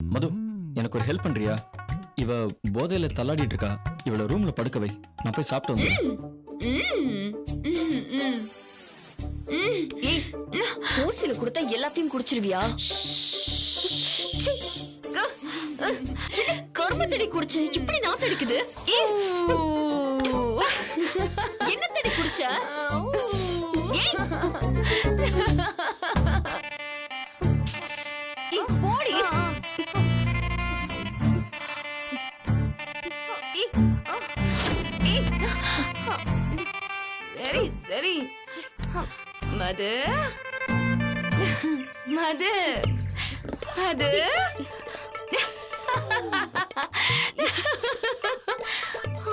மது, எனக்கு ஒரு ஹெல்ப் பண்றியா? இவ போதையில தள்ளாடிட்டு இருக்கா. இவள ரூம்ல படுக்க வை, நான் போய் சாப்பிட்டு வந்துடுறேன். ஏய், ஊசில கொடுத்தா எல்லாத்தையும் குடிச்சிருவியா? கருமத்தடி குடிச்ச இப்படி நாத்து அடிக்குது. என்ன தடி குடிச்ச? போடி. சரி சரி மது மது மது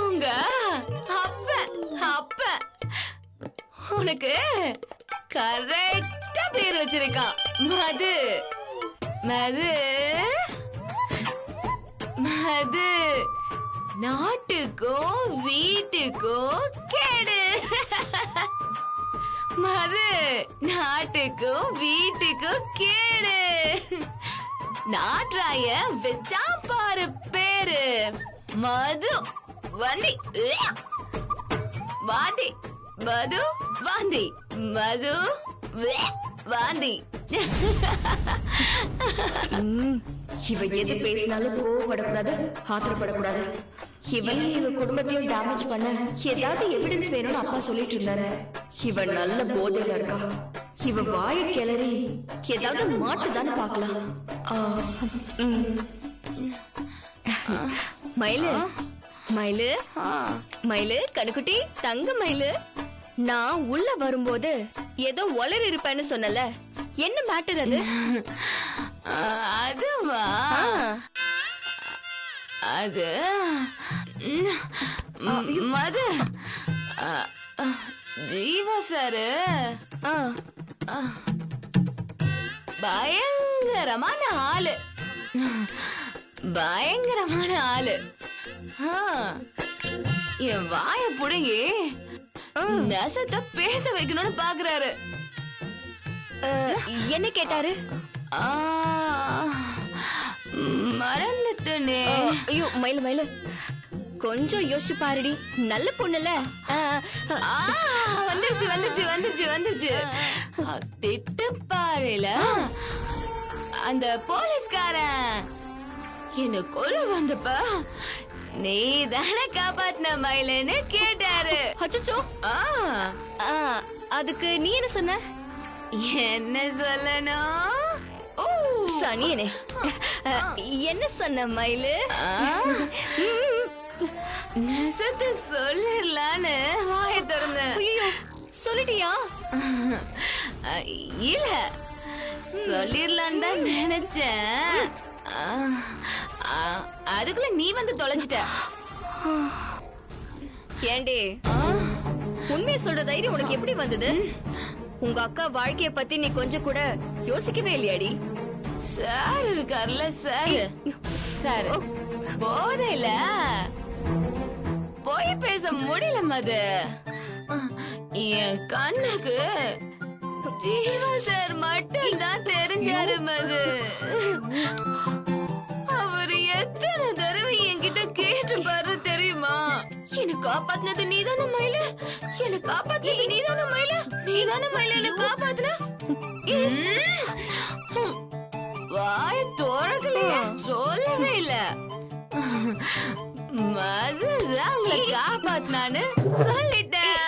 உங்க அப்ப அப்ப உனக்கு கரெக்டா பேர் வச்சிருக்கான். மது மது மது நாட்டுக்கும் வீட்டுக்கும் கேடு. மது நாட்டுக்கும் வீட்டுக்கும் கேடு. நாட்ராய வச்சா பாரு பேரு மது வண்டி வாந்தி. மது வாந்தி. மது வாந்தி. இவ எது பேசினாலும் கோவப்படக்கூடாது, ஆத்திரப்படக்கூடாது. இவனையும் இவ குடும்பத்தையும் டேமேஜ் பண்ண ஏதாவது எவிடன்ஸ் வேணும்னு அப்பா சொல்லிட்டு இருந்தாரு. இவ நல்ல போதையில இருக்கா. இவ வாய கிளறி ஏதாவது மாட்டுதான்னு பாக்கலாம். மயிலு மயிலு மயிலு கணுக்குட்டி தங்க மயிலு, நான் உள்ள வரும்போது ஏதோ ஒளர் இருப்பேன்னு சொன்னல, என்ன மேட்டர் அது? அதுவா? அது மது ஜீவா சாரு பயங்கரமான ஆளு. பயங்கரமான ஆளு. என் வாய புடுங்கி நெசத்தை பேச வைக்கணும்னு பாக்குறாரு. என்ன கேட்டாரு? மறந்துட்டனே. ஐயோ மயிலு மயிலு, கொஞ்சம் யோசிச்சு பாருடி. நல்ல பொண்ணுல. வந்துருச்சு வந்துருச்சு வந்துருச்சு வந்துருச்சு. திட்டு பாருல அந்த போலீஸ்காரன் என்ன கொல்ல வந்தப்ப நீ தானே காப்பாத்தின மயிலன்னு கேட்டாரு. அச்சச்சோ. அதுக்கு நீ என்ன சொன்ன? என்ன சொல்லணும்? சனியனே, என்ன சொன்ன மயிலு? நெசத்தை சொல்லிடலான்னு வாய திறந்த. சொல்லிட்டியா? இல்ல, சொல்லிடலான்னு தான் நினைச்சேன். அதுக்குள்ள நீ வந்து தொலைஞ்சிட்ட. ஏண்டி, உண்மையை சொல்ற தைரியம் உனக்கு எப்படி வந்தது? உங்க அக்கா வாழ்க்கைய பத்தி நீ கொஞ்சம் கூட யோசிக்கவே இல்லையாடி? சார் இருக்கார்ல சார், சார் போதையில போய் பேச முடியல மது. என் கண்ணுக்கு ஜீவா சார் மட்டும் தான் தெரிஞ்சாரு மது. அவரு எத்தனை தடவை என்கிட்ட கேட்டு பாரு தெரியுமா? என்ன காப்பாத்தினது நீதான மயில, என்ன காப்பாத்தினது நீதான மயில, நீதான மயில என்ன காப்பாத்தின. வாய தோறக்கலையே, சொல்லவே இல்ல. மதுதான் உங்களை காப்பாத்தினான்னு சொல்லிட்டேன்.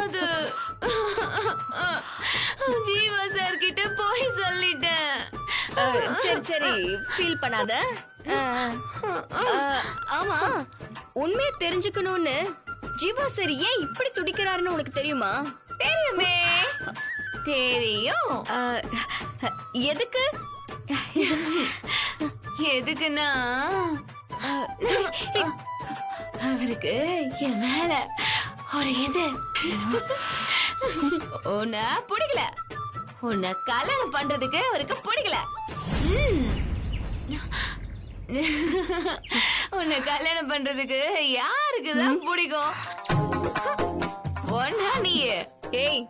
அது ஜீவா சார் கிட்ட போய் சொல்லிட்டேன். சரி சரி, ஃபீல் பண்ணாத. ஆமா, உண்மையை தெரிஞ்சுக்கணும்னு ஜீவா சார் ஏன் இப்படி துடிக்கிறாருன்னு உனக்கு தெரியுமா? தெரியுமே. தெரியும். எதுக்கு? எதுக்குன்னா அவருக்கு என் மேல ஒரு இது. உன்னை பிடிக்கல. உன்னை கல்யாணம் பண்றதுக்கு அவருக்கு பிடிக்கல. உன்னை கல்யாணம் பண்றதுக்கு யாருக்குதான் பிடிக்கும்? ஒன்னா நீ. ஏய்,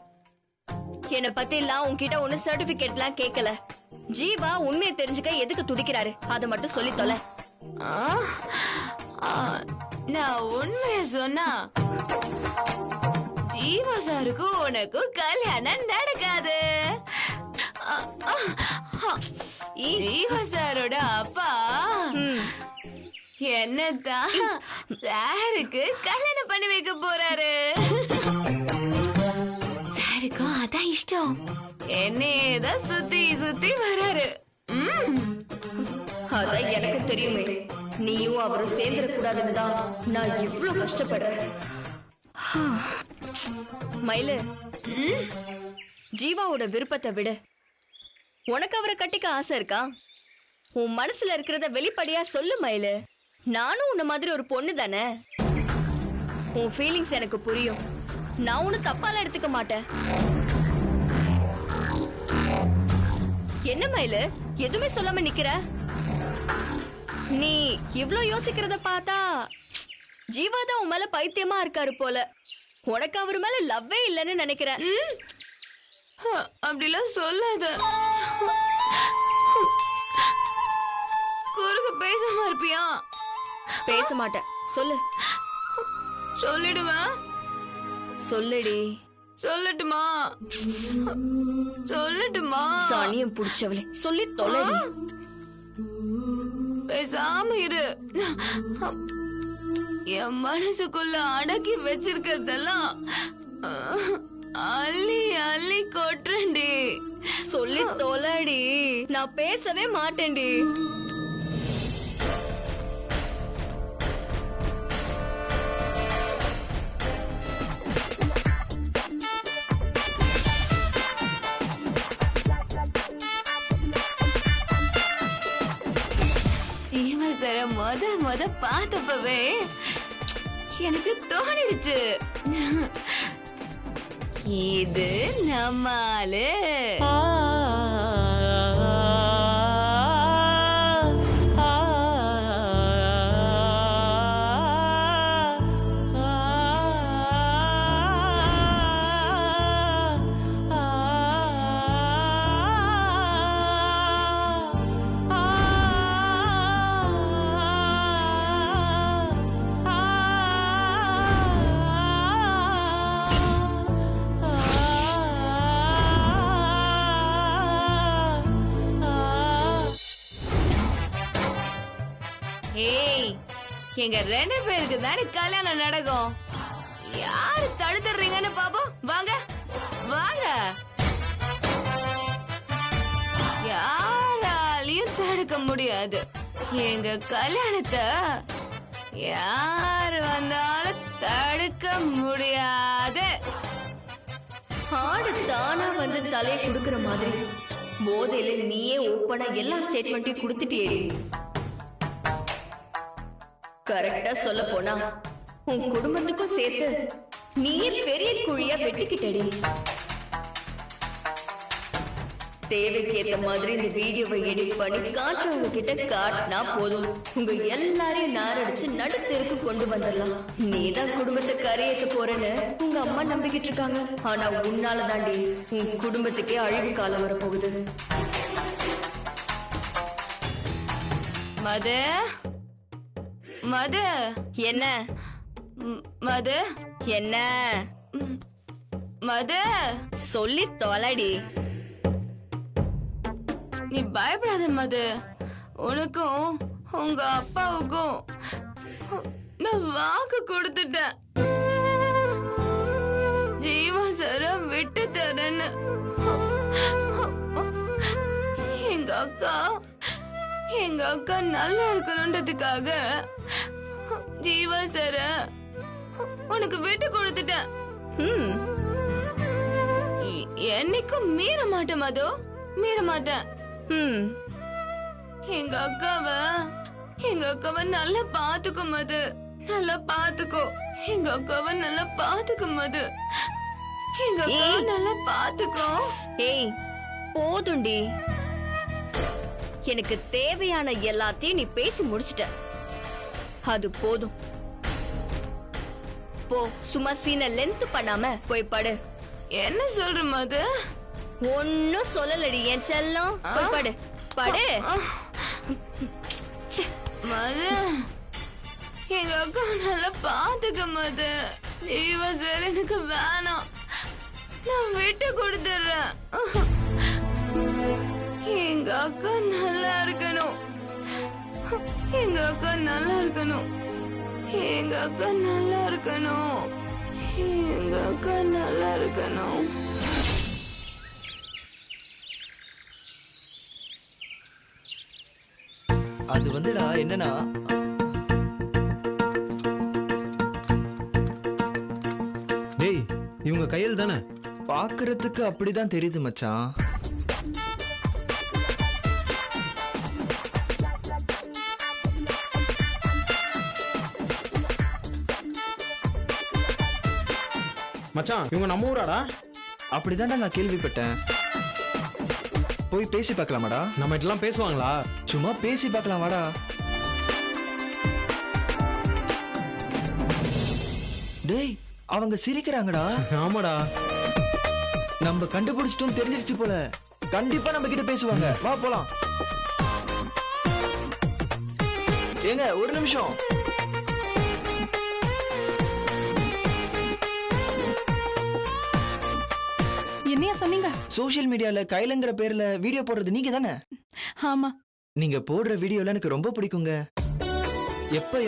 என்ன பத்தி எல்லாம் உன்கிட்ட ஒண்ணு சர்டிபிகேட்லாம் கேட்கல. ஜீவா உண்மையை தெரிஞ்சுக்க எதுக்கு துடிக்கிறாரு அதை மட்டும் சொல்லி தொலை. நான் உண்மைய சொன்னா ஜீவா சாருக்கு உனக்கும் கல்யாணம் நடக்காது. ஜீவா சாரோட அப்பா என்னதான் சாருக்கு கல்யாணம் பண்ணி வைக்க போறாரு. சாருக்கும் அதான் இஷ்டம். என்னதான் சுத்தி சுத்தி வராரு. அதான் எனக்கு தெரியுமே. நீயும் அவரும் சேர்ந்துடக்கூடாதுன்னு தான் நான் இவ்ளோ கஷ்டப்படுறேன். மயிலு, ஜீவாவோட விருப்பத்தை விட உனக்கு அவரை கட்டிக்க ஆசை இருக்கா? உன் மனசுல இருக்கிறத வெளிப்படையா சொல்லு மயிலு. நானும் உன்ன மாதிரி ஒரு பொண்ணு தானே. உன் ஃபீலிங்ஸ் எனக்கு புரியும். நான் உன்னை தப்பால எடுத்துக்க மாட்டேன். என்ன மயிலு எதுவுமே சொல்லாம நிக்கிற? நீ இவ்ளோ யோசிக்கிறத பார்த்தா ஜீவா தான் உன் மேல பைத்தியமா இருக்காரு போல. உனக்கு அவர் மேல லவ்வே இல்லைன்னு நினைக்கிறேன். அப்படிலாம் சொல்லாத. குறுக்கு பேசாம இருப்பியா? பேச மாட்டேன். சொல்லு. சொல்லிடுவேன். சொல்லுடி. சொல்லட்டுமா? சொல்லட்டுமா? சாணியம் புடிச்சவளே, சொல்லி தொலைடி. பேசாம இரு. என் மனசுக்குள்ள அடக்கி வச்சிருக்கிறதெல்லாம் அள்ளி அள்ளி கொட்டுறேன்டி. சொல்லி தொலைடி. நான் பேசவே மாட்டேன்டி. முத பார்த்தப்பவே எனக்கு தோணிடுச்சு, இது நம்மாலு. எங்க 2 பேருக்கு தானே கல்யாணம் நடக்கும். யாரு தடுத்துறீங்கன்னு பாப்போம். வாங்க வாங்க. யாராலையும் தடுக்க முடியாது எங்க கல்யாணத்தை. யாரு வந்தாலும் தடுக்க முடியாது. ஆடு தானா வந்து தலையை குடுக்கிற மாதிரி போதையில நீயே ஓப்பனா எல்லா ஸ்டேட்மெண்ட்டையும் கொடுத்துட்டியேடி. கரெக்டா சொல்ல போனா உன் குடும்பத்துக்கும் சேர்த்து நீயே பெரிய குழியா வெட்டிக்கிட்டடி. தேவைக்கு ஏத்த மாதிரி இந்த வீடியோவை எடிட் பண்ணி காட்டுறவங்க கிட்ட காட்டினா போதும். உங்க எல்லாரையும் நாரடிச்சு நடுத்தெருக்கு கொண்டு வந்துடலாம். நீதான் குடும்பத்தை கரையேற்ற போறேன்னு உங்க அம்மா நம்பிக்கிட்டு இருக்காங்க. ஆனா உன்னால தாண்டி உன் குடும்பத்துக்கே அழிவு காலம் வரப்போகுது. மது மது என்ன? மது என்ன? மது சொல்லி தொலைடி. நீ பயப்படாத மது. உனக்கும் உங்க அப்பாவுக்கும் நான் வாக்கு கொடுத்துட்டேன். ஜீவா சார விட்டு தரேன்னு. எங்க அக்கா நல்லா இருக்கணும்ன்றதுக்காக ஜீவா சார உனக்கு விட்டு கொடுத்துட்டேன். என்னைக்கும் மீற மாட்டேன் மது, மீற மாட்டேன். எங்க அக்காவை நல்லா பாத்துக்கோ மது, நல்லா பாத்துக்கோ. எங்க அக்காவை நல்லா பாத்துக்கோ மது, எங்க அக்காவை நல்லா பாத்துக்கோ. ஏய் போதுண்டி. எனக்கு தேவையான எல்லாத்தையும் நீ பேசி முடிச்சிட்ட. அது போதும். போ, சும்மா சீனை லென்த் பண்ணாம போய் படு. என்ன சொல்ற மது? ஒன்னும் சொல்லலடி என் செல்லம். போய் படு படு. மது, எங்க அக்கா நல்லா பாத்துக்க மது. சரி எனக்கு வேணாம், நான் விட்டு கொடுத்துடுறேன். எங்க அக்கா நல்லா இருக்கணும், எங்க அக்கா நல்லா இருக்கணும், எங்க அக்கா நல்லா இருக்கணும், எங்க அக்கா நல்லா இருக்கணும். அது வந்துடா என்னன்னா, டேய் இவங்க கையில் தானே? பாக்குறதுக்கு அப்படிதான் தெரியுது மச்சான். மச்சான் இவங்க நம்ம ஊராடா? அப்படிதான்டா நான் கேள்விப்பட்டேன். போய் பேசி பார்க்கலாமாடா? நம்ம இதெல்லாம் பேசுவாங்களா? சும்மா பேசி பார்க்கலாம் வாடா. டேய் அவங்க சிரிக்கிறாங்கடா. ஆமாடா. நம்ம கண்டுபிடிச்சிட்டோம் தெரிஞ்சிருச்சு போல. கண்டிப்பா நம்ம கிட்ட பேசுவாங்க. வா போலாம். ஏங்க ஒரு நிமிஷம். என்னையா சொன்னீங்க? சோஷியல் மீடியால கைலங்கிற பேர்ல வீடியோ போடுறது நீங்க தானே? ஆமா. நீங்க போடுற வீடியோல எனக்கு ரொம்ப பிடிக்குங்க.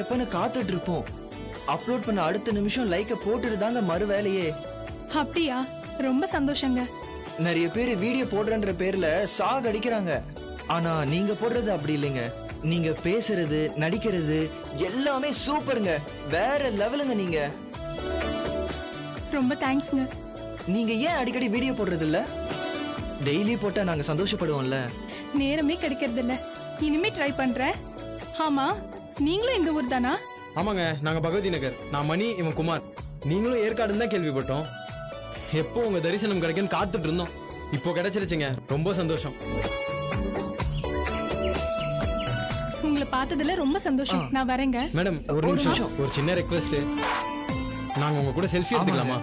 எப்பன்னு காத்துட்டு இருப்போம். அப்லோட் பண்ண அடுத்த நிமிஷம் லைக்க போட்டுட்டு தாங்க மறு வேலையே. அப்படியா? ரொம்ப சந்தோஷங்க. நிறைய பேர் வீடியோ போடுறன்ற பேர்ல சாக அடிக்கிறாங்க. ஆனா நீங்க போடுறது அப்படி இல்லைங்க. நீங்க பேசுறது நடிக்கிறது எல்லாமே சூப்பருங்க. வேற லெவலுங்க நீங்க. ரொம்ப தேங்க்ஸ்ங்க. நீங்க ஏன் அடிக்கடி வீடியோ போடுறது இல்ல? டெய்லி போட்டா நாங்க சந்தோஷப்படுவோம்ல. நேரமே கிடைக்கிறது இல்ல. இனிமே ட்ரை பண்றேன். ஆமா, நீங்களும் எங்க ஊர் தானா? ஆமாங்க, நாங்க பகவதி நகர். நான் மணி, இவன் குமார். நீங்களும் ஏற்காடுன்னு தான் கேள்விப்பட்டோம். எப்போ உங்க தரிசனம் கிடைக்குன்னு காத்துட்டு இருந்தோம். இப்போ கிடைச்சிருச்சுங்க, ரொம்ப சந்தோஷம். உங்களை பார்த்ததுல ரொம்ப சந்தோஷம். நான் வரேங்க. மேடம் ஒரு நிமிஷம், ஒரு சின்ன ரெக்வெஸ்ட். நாங்க உங்க கூட செல்ஃபி எடுத்துக்கலாமா?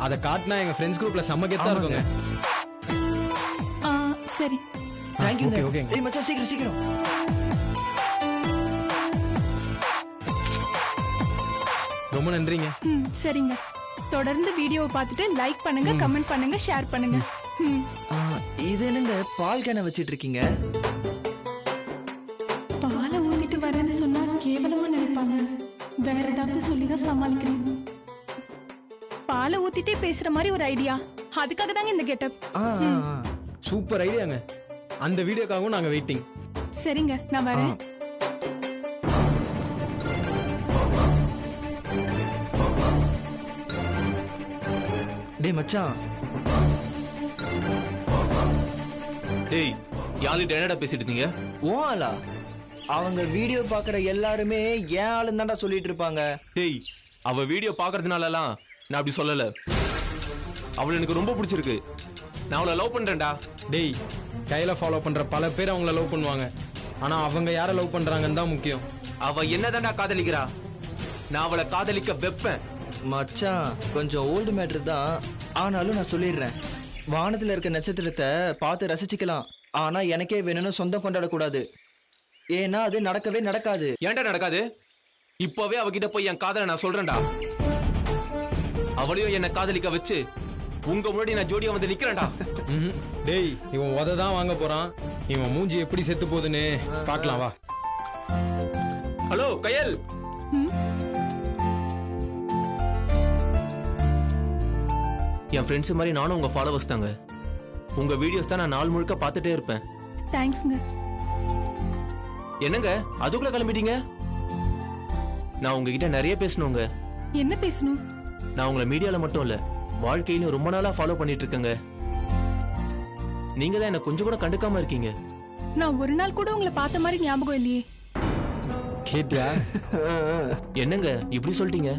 அதை காட்டினா எங்க ஃப்ரெண்ட்ஸ் குரூப்ல செம்ம கெத்தா இருக்குங்க. சரி. தேங்க்யூ. Okay okay. ஏய் மச்சான் சீக்கிரம் சீக்கிரம். ரொம்ப நன்றிங்க. சரிங்க. தொடர்ந்து வீடியோவை பார்த்துட்டு லைக் பண்ணுங்க, கமெண்ட் பண்ணுங்க, ஷேர் பண்ணுங்க. இது என்னங்க பால் கேனை வச்சிட்டு இருக்கீங்க? பாலை ஊத்திட்டு வரேன்னு சொன்னா கேவலமா நினைப்பாங்க. வேற ஏதாவது சொல்லிதான் சமாளிக்கணும். பாலை ஊத்திட்டே பேசுற மாதிரி ஒரு ஐடியா. அதுக்காக தாங்க இந்த கெட்டப். சூப்பர் ஐடியாங்க. அந்த வீடியோக்காகவும் நாங்க வெயிட்டிங். சரிங்க, நான் வரேன். டேய் மச்சான். டேய் யார்கிட்ட என்னடா பேசிட்டு இருந்தீங்க? ஓ ஆளா? அவங்க வீடியோ பாக்குற எல்லாருமே ஏன் ஆளுன்னு தான்டா சொல்லிட்டு இருப்பாங்க. டேய் அவ வீடியோ பாக்குறதுனாலலாம் நான் அப்படி சொல்லல. அவளை எனக்கு ரொம்ப பிடிச்சிருக்கு. நான் அவளை லவ் பண்றேன்டா. டேய் கையில ஃபாலோ பண்ற பல பேர் அவங்கள லவ் பண்ணுவாங்க. ஆனா அவங்க யார லவ் பண்றாங்கன்னு தான் முக்கியம். அவ என்னதான்டா காதலிக்கிறா, நான் அவளை காதலிக்க வைப்பேன். மச்சான் கொஞ்சம் ஓல்டு மேட்டர் தான். ஆனாலும் நான் சொல்லிடுறேன். வானத்துல இருக்க நட்சத்திரத்தை பார்த்து ரசிச்சுக்கலாம். ஆனா எனக்கே வேணும்னு சொந்தம் கொண்டாடக்கூடாது. ஏன்னா அது நடக்கவே நடக்காது. ஏன்டா நடக்காது? இப்பவே அவகிட்ட போய் என் காதலை நான் சொல்றேன்டா. அவளையும் என்ன காதலிக்க வச்சு உங்க முன்னாடி நான் ஜோடியா வந்து நிக்கிறேன்டா. டேய் இவன் உத தான் வாங்க போறான். இவன் மூஞ்சி எப்படி செத்து போகுதுன்னு பார்க்கலாம் வா. ஹலோ கயல். என் ஃப்ரெண்ட்ஸ் மாதிரி நானும் உங்க ஃபாலோவர்ஸ் தாங்க. உங்க வீடியோஸ் தான் நான் நாள் முழுக்க பார்த்துட்டே இருப்பேன். தேங்க்ஸ்ங்க. என்னங்க அதுக்குள்ள கிளம்பிட்டீங்க? நான் உங்ககிட்ட நிறைய பேசணுங்க. என்ன பேசணும்? நான் உங்களை மீடியால மட்டும் இல்ல வாழ்க்கையிலும் ரொம்ப நாளா ஃபாலோ பண்ணிட்டு இருக்கேங்க. நீங்க தான் என்ன கொஞ்சம் கூட கண்டுக்காம இருக்கீங்க. நான் ஒரு நாள் கூட உங்களை பார்த்த மாதிரி ஞாபகம் இல்லையே. கேட்டியா? என்னங்க இப்படி சொல்லிட்டீங்க?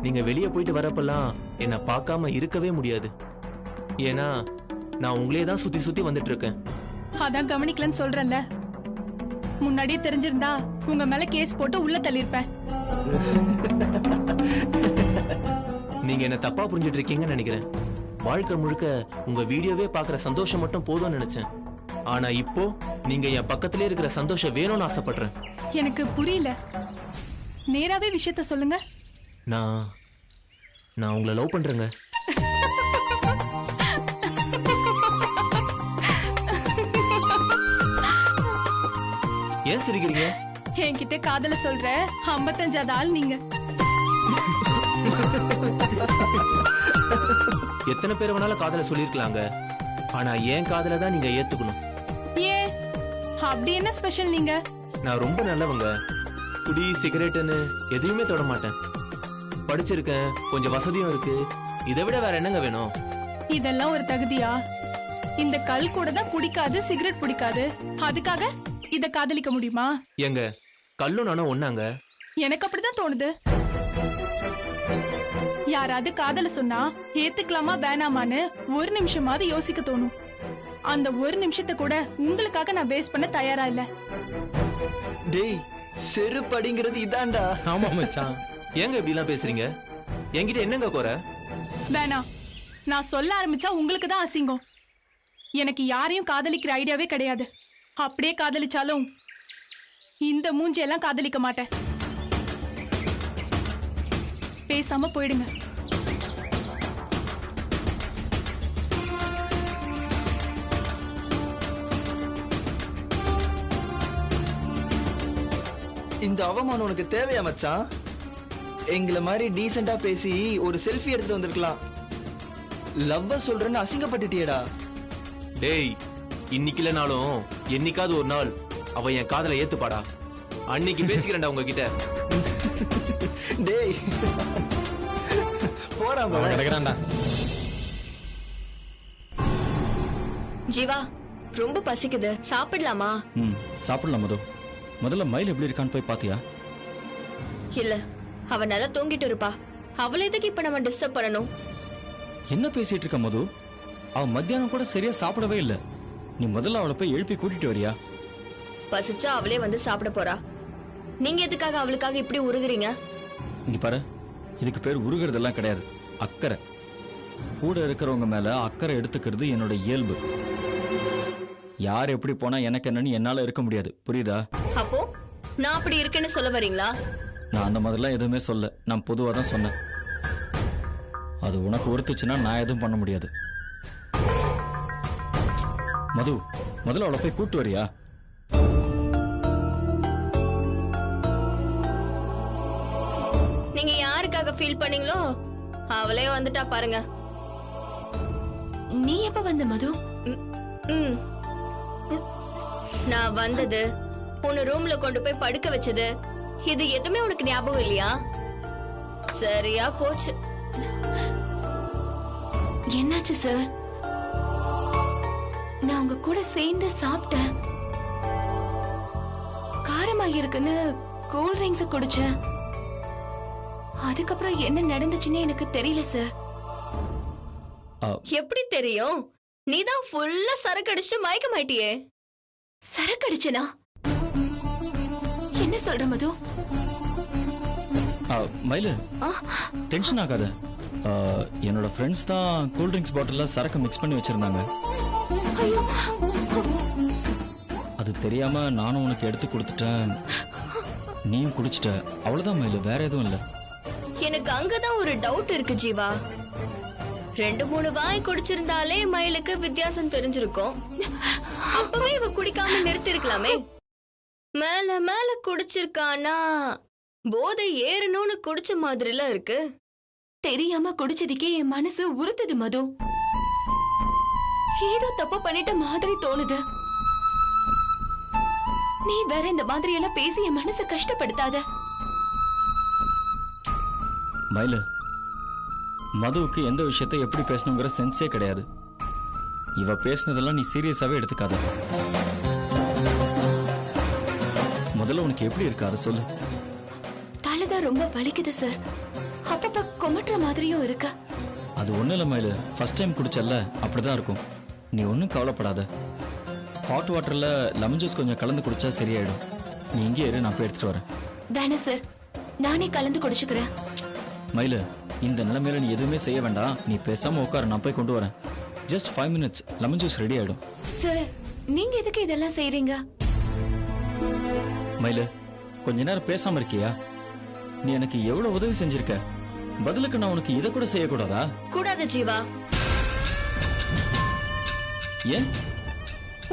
நீங்க வெளியே போயிட்டு வரப்பெல்லாம் என்ன பார்க்காம இருக்கவே முடியாது. ஏன்னா நான் உங்களே தான் சுத்தி சுத்தி வந்துட்டு இருக்கேன். அதான் கவனிக்கலன்னு சொல்றேன்ல. முன்னாடியே தெரிஞ்சிருந்தா உங்க மேல கேஸ் போட்டு உள்ள தள்ளிருப்பேன். நீங்க என்ன தப்பா புரிஞ்சிட்டு இருக்கீங்கன்னு நினைக்கிறேன். வாழ்க்கை முழுக்க உங்க வீடியோவே பாக்குற சந்தோஷம் மட்டும் போதும்னு நினைச்சேன். ஆனா இப்போ நீங்க என் பக்கத்திலே இருக்கிற சந்தோஷம் வேணும்னு ஆசைப்படுறேன். எனக்கு புரியல. நேராவே விஷயத்த சொல்லுங்க. நான் உங்களை லவ் பண்றேங்க. ஏன் சிரிக்கிறீங்க? என்கிட்ட காதல சொல்ற 55வது ஆள் நீங்க. எத்தனை பேர் வேணாலும் காதல சொல்லிருக்கலாங்க. ஆனா ஏன் காதல தான் நீங்க ஏத்துக்கணும். ஏன் அப்படி என்ன ஸ்பெஷல் நீங்க? நான் ரொம்ப நல்லவங்க. குடி சிகரெட்னு எதையுமே தொட மாட்டேன். படிச்சிருக்கேன், கொஞ்சம் வசதியும் இருக்கு. இதை விட வேற என்னங்க வேணும்? இதெல்லாம் ஒரு தகுதியா? இந்த கல் கூட தான் பிடிக்காது, சிகரெட் பிடிக்காது. அதுக்காக இத காதலிக்க முடியுமா? எங்க கல்லும் நானும் ஒண்ணாங்க. எனக்கு அப்படிதான் தோணுது. யாராவது காதல சொன்னா ஏத்துக்கலாமா வேணாமான்னு ஒரு நிமிஷமாவது யோசிக்க தோணும். அந்த ஒரு நிமிஷத்தை கூட உங்களுக்காக நான் வேஸ்ட் பண்ண தயாரா இல்ல. டேய், செருப்படிங்கிறது இதான்டா. ஆமா மச்சான். ஏங்க இப்படி எல்லாம் பேசுறீங்க? என்கிட்ட என்னங்க குறை? வேணாம், நான் சொல்ல ஆரம்பிச்சா உங்களுக்கு தான் அசிங்கம். எனக்கு யாரையும் காதலிக்கிற ஐடியாவே கிடையாது. அப்படியே காதலிச்சாலும் இந்த மூஞ்செல்லாம் காதலிக்க மாட்டேன். பேசாம போயிடுங்க. இந்த அவமானம் உனக்கு தேவையா மச்சான்? எங்களை மாதிரி டீசெண்டா பேசி ஒரு செல்ஃபி எடுத்துட்டு வந்திருக்கலாம். லவ்வ சொல்றேன்னு அசிங்கப்பட்டுட்டியடா. டேய், இன்னைக்கு இல்லனாலும் என்னைக்காவது ஒரு நாள் அவ என் காதலை ஏத்துப்பாடா. அன்னைக்கு பேசிக்கிறேன்டா உங்ககிட்ட. டேய் போடா அவன் கிடக்குறான்டா. ஜீவா, ரொம்ப பசிக்குது, சாப்பிடலாமா? சாப்பிடலாம் மது. முதல்ல மயில் எப்படி இருக்கான்னு போய் பாத்தியா? இல்ல, அவ நல்லா தூங்கிட்டு இருப்பா. அவளை எதுக்கு இப்ப நம்ம டிஸ்டர்ப் பண்ணணும்? என்ன பேசிட்டு இருக்க மது? அவ மத்தியானம் கூட சரியா சாப்பிடவே இல்ல. நீ முதல்ல அவளை போய் எழுப்பி கூட்டிட்டு வரியா? பசிச்சா அவளே வந்து சாப்பிட போறா. நீங்க எதுக்காக அவளுக்காக இப்படி உருகுறீங்க? இங்க பாரு, இதுக்கு பேர் உருகிறதெல்லாம் கிடையாது, அக்கறை. கூட இருக்கிறவங்க மேல அக்கறை எடுத்துக்கிறது என்னோட இயல்பு. யார் எப்படி போனா எனக்கு என்னன்னு என்னால இருக்க முடியாது, புரியுதா? அப்போ நான் அப்படி இருக்கேன்னு சொல்ல வரீங்களா? நான் அந்த மாதிரிலாம் எதுவுமே சொல்ல, நான் பொதுவா தான் சொன்னேன். அது உனக்கு ஒருத்துச்சுன்னா நான் எதுவும் பண்ண முடியாது. மது, முதல்ல அவளை போய் கூட்டு வரியா? நீங்க யாருக்காக ஃபீல் பண்ணீங்களோ அவளே வந்துட்டா பாருங்க. நீ எப்ப வந்த மது? ம். நான் வந்தது, உன்னை ரூம்ல கொண்டு போய் படுக்க வச்சது, இது எதுவுமே உனக்கு ஞாபகம் இல்லையா? சரியா போச்சு. என்னாச்சு சார்? நான் உங்க கூட சேர்ந்து சாப்பிட்டேன். காரமா இருக்குன்னு கூல் ட்ரிங்க்ஸ் குடிச்சேன். அதுக்கப்புறம் என்ன நடந்துச்சுன்னு எனக்கு தெரியல சார். எப்படி தெரியும்? நீதான் ஃபுல்லா சரக்கு அடிச்சு மயக்கமாயிட்டியே. சரக்கு அடிச்சனா? என்ன சொல்ற மது? மயிலு, டென்ஷன் ஆகாத. என்னோட ஃப்ரெண்ட்ஸ் தான் கூல் ட்ரிங்க்ஸ் பாட்டில்ல சரக்கு மிக்ஸ் பண்ணி வச்சிருந்தாங்க. அது தெரியாம நானும் உனக்கு எடுத்து கொடுத்துட்டேன், நீயும் குடிச்சிட்ட. அவ்வளவுதான் மயிலு, வேற எதுவும் இல்ல. எனக்கு அங்கதான் ஒரு டவுட் இருக்கு ஜீவா. 2-3 வாய் குடிச்சிருந்தாலே மயிலுக்கு வித்தியாசம் தெரிஞ்சிருக்கும். அப்பவே இவ குடிக்காம நிறுத்தி இருக்கலாமே. மேல மேல குடிச்சிருக்கானா போதை ஏறணும்னு குடிச்ச மாதிரில இருக்கு. தெரியாம குடிச்சதுக்கே என் மனசு உறுத்துது மது. ஏதோ தப்பு பண்ணிட்ட மாதிரி தோணுது. நீ வேற இந்த மாதிரி எல்லாம் பேசி என் மனசை கஷ்டப்படுத்தாத. மயிலு, மதுவுக்கு எந்த விஷயத்தை எப்படி பேசணுங்கிற சென்ஸே கிடையாது. இவ பேசினதெல்லாம் நீ சீரியஸாவே எடுத்துக்காத. முதல்ல உனக்கு எப்படி இருக்கு அதை சொல்லு. தலைதான் ரொம்ப வலிக்குது சார். அப்பப்ப கொமட்டுற மாதிரியும் இருக்கு. அது ஒண்ணு இல்ல மயிலு, ஃபர்ஸ்ட் டைம் குடிச்சல்ல, அப்படிதான் இருக்கும். நீ ஒன்னும் கவலைப்படாத. ஹாட் வாட்டர்ல லெமன் ஜூஸ் கொஞ்சம் கலந்து குடிச்சா சரியாயிடும். நீ இங்கே இரு, நான் போய் எடுத்துட்டு வரேன். வேணா சார், நானே கலந்து குடிச்சுக்கிறேன். மயிலு, இந்த நிலைமையில நீ எதுவுமே செய்ய வேண்டாம், நீ பேசாம உட்கார, நான் போய் கொண்டு வரேன். Just 5 minutes, lemon juice ready ஆயிடும். சார், நீங்க எதுக்கு இதெல்லாம் செய்றீங்க? மயிலு, கொஞ்ச நேரம் பேசாம இருக்கியா? நீ எனக்கு எவ்வளவு உதவி செஞ்சிருக்க, பதிலுக்கு நான் உனக்கு இதை கூட செய்யக்கூடாதா? கூடாது ஜீவா. ஏன்?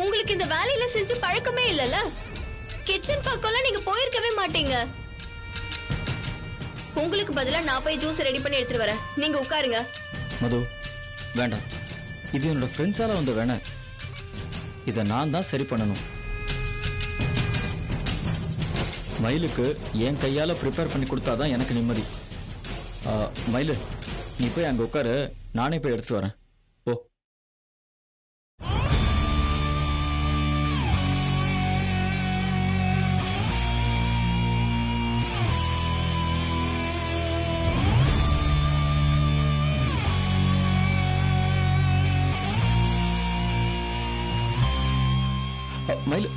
உங்களுக்கு இந்த வேலையில செஞ்சு பழக்கமே இல்லல. கிச்சன் பக்கம்லாம் நீங்க போயிருக்கவே மாட்டீங்க. உங்களுக்கு பதிலா நான் போய் ஜூஸ் ரெடி பண்ணி எடுத்துட்டு வரேன். நீங்க உட்காருங்க. மது, வேண்டாம். இது என்னோட ஃப்ரெண்ட்ஸால வந்து வேணாம். இதை நான் தான் சரி பண்ணணும். மயிலுக்கு என் கையால ப்ரிப்பேர் பண்ணி கொடுத்தாதான் எனக்கு நிம்மதி. மயிலு, நீ போய் அங்க உட்காரு, நானே போய் எடுத்துட்டு வரேன். போ. மயிலு